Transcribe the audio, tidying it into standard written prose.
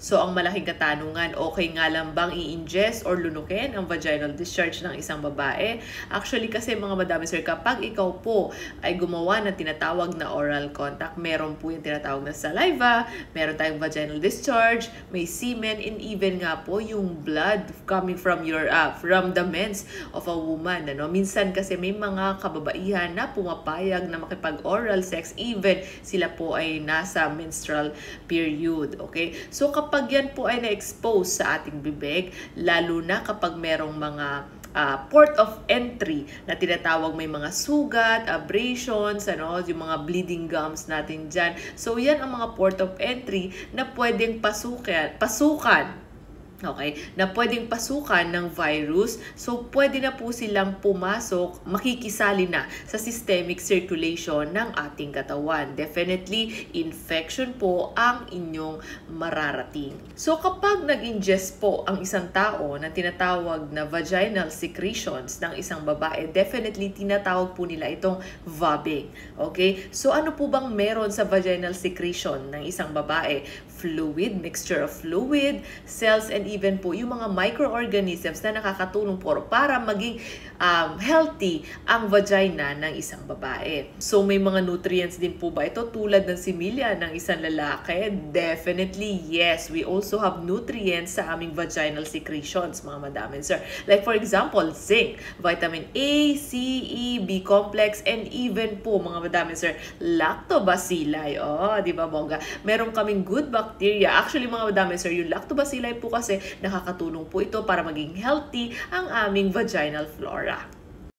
So ang malaking katanungan, okay nga lang bang i-ingest or lunukin ang vaginal discharge ng isang babae? Actually kasi mga madami sir, kapag ikaw po ay gumawa ng tinatawag na oral contact, meron po yung tinatawag na saliva, meron tayong vaginal discharge, may semen, and even nga po yung blood coming from from the mens of a woman. Ano? Minsan kasi may mga kababaihan na pumapayag na makipag-oral sex even sila po ay nasa menstrual period. Okay? So kapag yan po ay na-expose sa ating bibig, lalo na kapag merong mga port of entry na tinatawag, may mga sugat, abrasions, yung mga bleeding gums natin dyan. So yan ang mga port of entry na pwedeng pasukan. Okay, na pwedeng pasukan ng virus. So, pwede na po silang pumasok, makikisali na sa systemic circulation ng ating katawan. Definitely, infection po ang inyong mararating. So, kapag nag-ingest po ang isang tao na tinatawag na vaginal secretions ng isang babae, definitely tinatawag po nila itong vabbing. Okay? So, ano po bang meron sa vaginal secretion ng isang babae? Fluid, mixture of fluid, cells, and even po yung mga microorganisms na nakakatulong po para maging healthy ang vagina ng isang babae. So may mga nutrients din po ba ito tulad ng similya ng isang lalaki? Definitely yes. We also have nutrients sa aming vaginal secretions, mga madam and sir. Like for example, zinc, vitamin A, C, E, B complex, and even po mga madam and sir, lactobacilli. Oh, di ba bongga? Meron kaming good bacteria. Actually mga madam and sir, yung lactobacilli po kasi nakakatulong po ito para maging healthy ang aming vaginal flora.